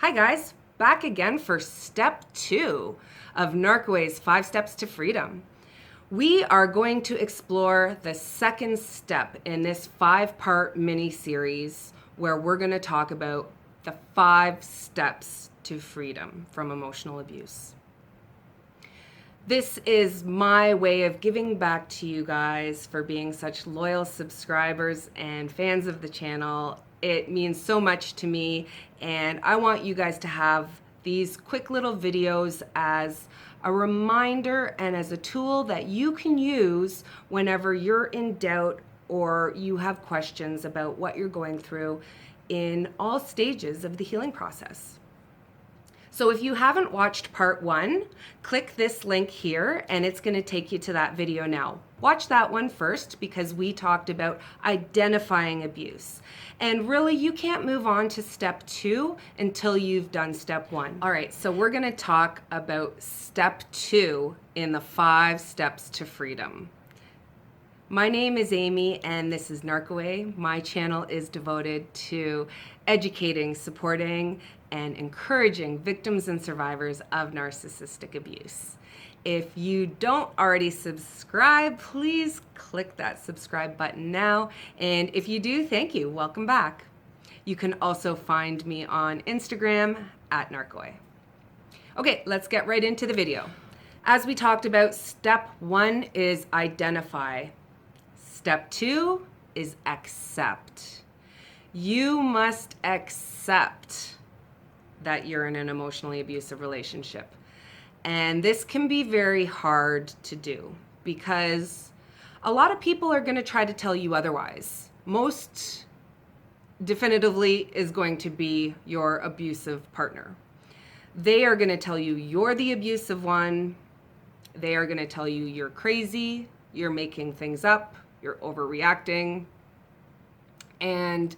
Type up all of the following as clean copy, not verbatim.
Hi guys, back again for step 2 of NarcAWAY's 5 Steps to Freedom. We are going to explore the second step in this 5-part mini-series where we're going to talk about the 5 steps to freedom from emotional abuse. This is my way of giving back to you guys for being such loyal subscribers and fans of the channel. It means so much to me, and I want you guys to have these quick little videos as a reminder and as a tool that you can use whenever you're in doubt or you have questions about what you're going through in all stages of the healing process. So if you haven't watched part 1, click this link here and it's going to take you to that video now. Watch that one first because we talked about identifying abuse. And really you can't move on to step 2 until you've done step 1. All right, so we're going to talk about step 2 in the 5 steps to freedom. My name is Amy and this is NarcAWAY. My channel is devoted to educating, supporting, and encouraging victims and survivors of narcissistic abuse. If you don't already subscribe, please click that subscribe button now. And if you do, thank you. Welcome back. You can also find me on Instagram at NarcAWAY. Okay, let's get right into the video. As we talked about, step 1 is identify. Step 2 is accept. You must accept that you're in an emotionally abusive relationship. And this can be very hard to do because a lot of people are going to try to tell you otherwise. Most definitively is going to be your abusive partner. They are going to tell you you're the abusive one. They are going to tell you you're crazy, you're making things up, you're overreacting, and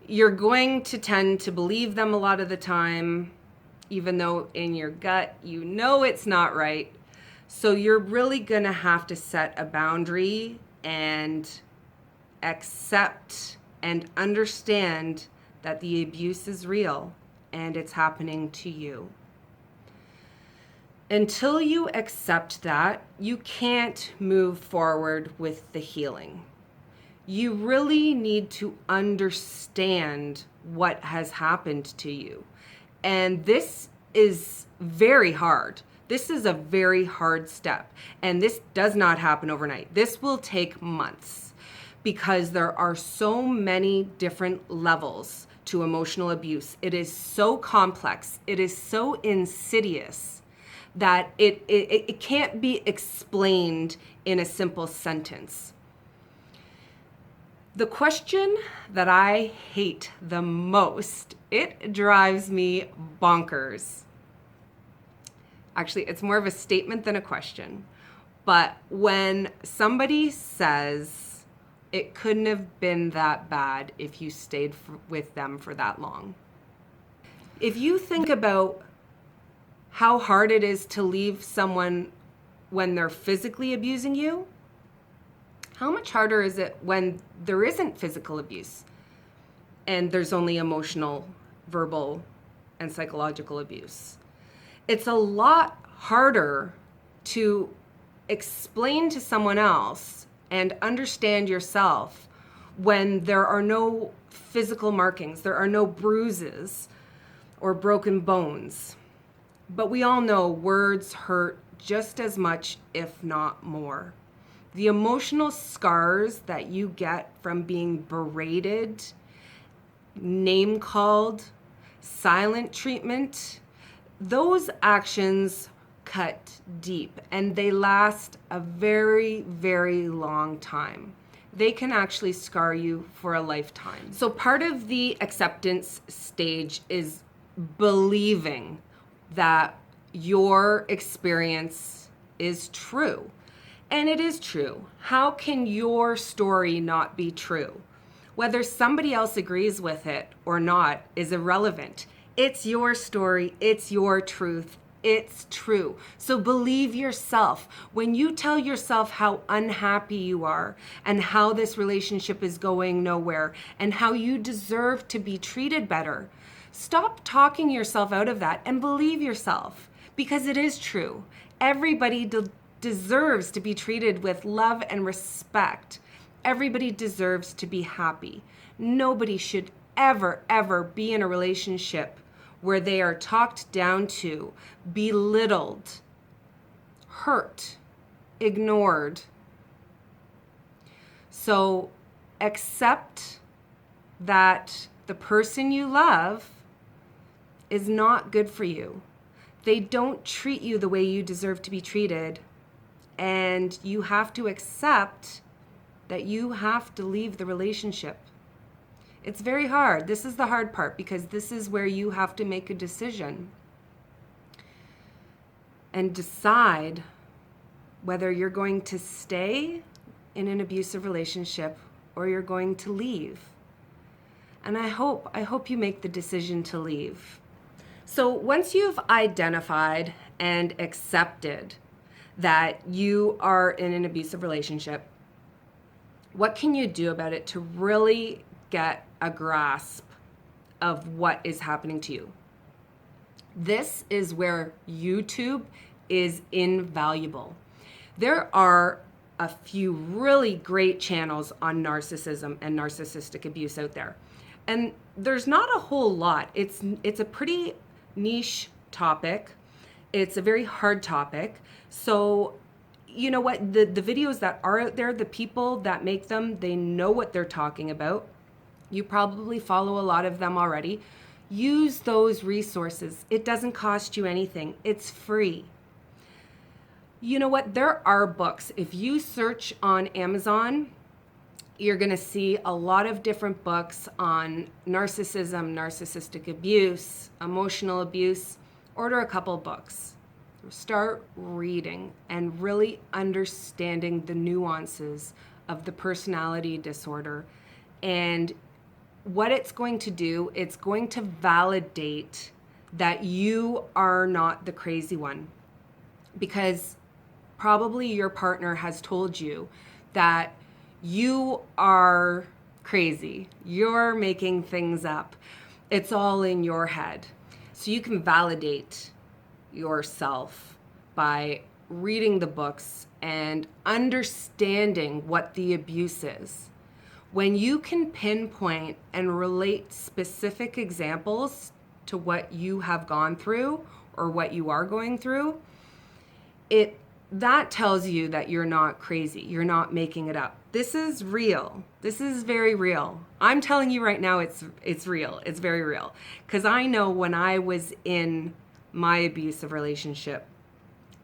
you're going to tend to believe them a lot of the time, even though in your gut you know it's not right. So you're really going to have to set a boundary and accept and understand that the abuse is real and it's happening to you. Until you accept that, you can't move forward with the healing. You really need to understand what has happened to you. And this is very hard. This is a very hard step. And this does not happen overnight. This will take months because there are so many different levels to emotional abuse. It is so complex. It is so insidious that it can't be explained in a simple sentence. The question that I hate the most, it drives me bonkers. Actually, it's more of a statement than a question. But when somebody says, it couldn't have been that bad if you stayed with them for that long. If you think about how hard it is to leave someone when they're physically abusing you, how much harder is it when there isn't physical abuse and there's only emotional, verbal, and psychological abuse? It's a lot harder to explain to someone else and understand yourself when there are no physical markings, there are no bruises or broken bones. But we all know words hurt just as much, if not more. The emotional scars that you get from being berated, name called, silent treatment, those actions cut deep and they last a very, very long time. They can actually scar you for a lifetime. So part of the acceptance stage is believing that your experience is true. And it is true. How can your story not be true? Whether somebody else agrees with it or not is irrelevant. It's your story, it's your truth, it's true. So believe yourself. When you tell yourself how unhappy you are and how this relationship is going nowhere and how you deserve to be treated better, Stop talking yourself out of that and believe yourself, because it is true. Everybody deserves to be treated with love and respect. Everybody deserves to be happy. Nobody should ever be in a relationship where they are talked down to, belittled, hurt, ignored. So accept that the person you love is not good for you. They don't treat you the way you deserve to be treated, and you have to accept that you have to leave the relationship. It's very hard. This is the hard part, because this is where you have to make a decision and decide whether you're going to stay in an abusive relationship or you're going to leave. And I hope you make the decision to leave. So once you've identified and accepted that you are in an abusive relationship, what can you do about it to really get a grasp of what is happening to you? This is where YouTube is invaluable. There are a few really great channels on narcissism and narcissistic abuse out there. And there's not a whole lot. It's a pretty niche topic. It's a very hard topic. So you know what? The videos that are out there, the people that make them, they know what they're talking about. You probably follow a lot of them already. Use those resources. It doesn't cost you anything. It's free. You know what? There are books. If you search on Amazon, you're going to see a lot of different books on narcissism, narcissistic abuse, emotional abuse. Order a couple books. Start reading and really understanding the nuances of the personality disorder. And what it's going to do, it's going to validate that you are not the crazy one. Because probably your partner has told you that you are crazy. You're making things up. It's all in your head. So you can validate yourself by reading the books and understanding what the abuse is. When you can pinpoint and relate specific examples to what you have gone through or what you are going through, that tells you that you're not crazy. You're not making it up. This is real. This is very real. I'm telling you right now, it's real. It's very real. Because I know when I was in my abusive relationship,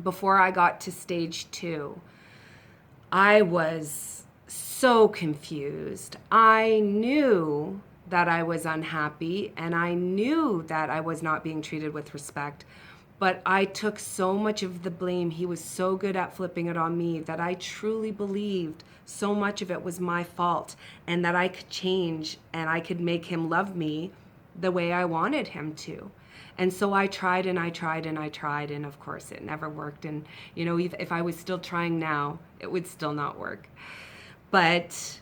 before I got to stage 2, I was so confused. I knew that I was unhappy and I knew that I was not being treated with respect. But I took so much of the blame. He was so good at flipping it on me that I truly believed so much of it was my fault and that I could change and I could make him love me the way I wanted him to. And so I tried and I tried and I tried, and of course it never worked. And you know, if I was still trying now, it would still not work. But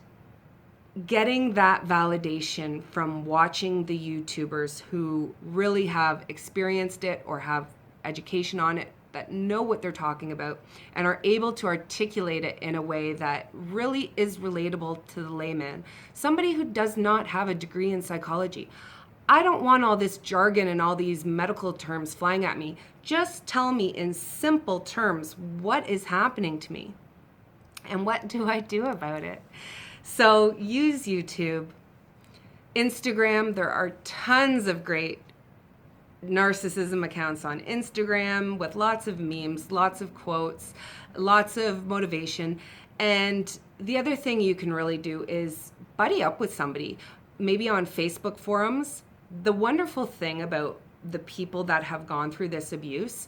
getting that validation from watching the YouTubers who really have experienced it or have education on it, that know what they're talking about and are able to articulate it in a way that really is relatable to the layman. Somebody who does not have a degree in psychology. I don't want all this jargon and all these medical terms flying at me. Just tell me in simple terms what is happening to me and what do I do about it. So use YouTube. Instagram, there are tons of great narcissism accounts on Instagram with lots of memes, lots of quotes, lots of motivation. And the other thing you can really do is buddy up with somebody, maybe on Facebook forums. The wonderful thing about the people that have gone through this abuse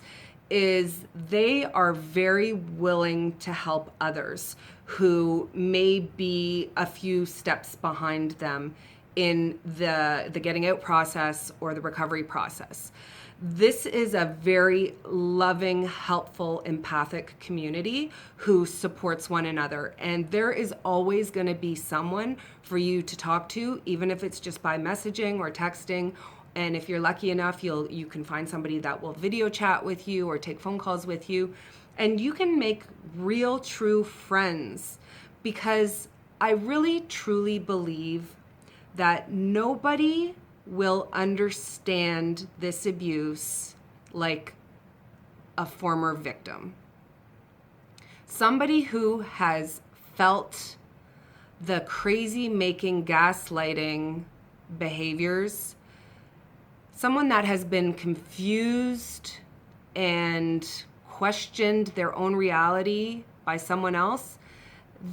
is they are very willing to help others who may be a few steps behind them in the getting out process or the recovery process. This is a very loving, helpful, empathic community who supports one another. And there is always going to be someone for you to talk to, even if it's just by messaging or texting. And if you're lucky enough, you can find somebody that will video chat with you or take phone calls with you. And you can make real, true friends, because I really, truly believe that nobody will understand this abuse like a former victim. Somebody who has felt the crazy making, gaslighting behaviors, someone that has been confused and questioned their own reality by someone else,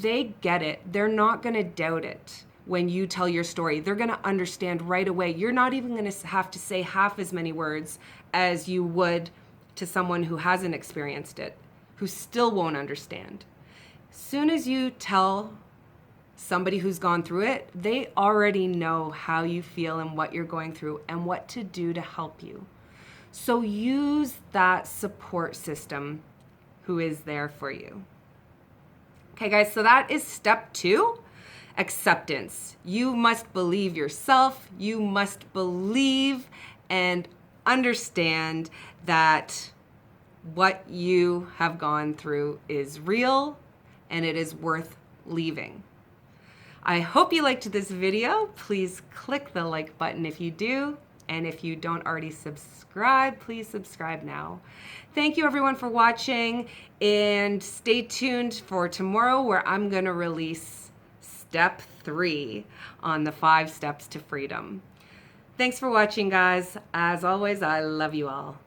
they get it. They're not going to doubt it when you tell your story. They're going to understand right away. You're not even going to have to say half as many words as you would to someone who hasn't experienced it, who still won't understand. As soon as you tell somebody who's gone through it, they already know how you feel and what you're going through and what to do to help you. So use that support system who is there for you. Okay, guys, so that is step 2, acceptance. You must believe yourself. You must believe and understand that what you have gone through is real and it is worth leaving. I hope you liked this video. Please click the like button if you do. And if you don't already subscribe, please subscribe now. Thank you everyone for watching, and stay tuned for tomorrow where I'm gonna release step 3 on the 5 steps to freedom. Thanks for watching, guys. As always, I love you all.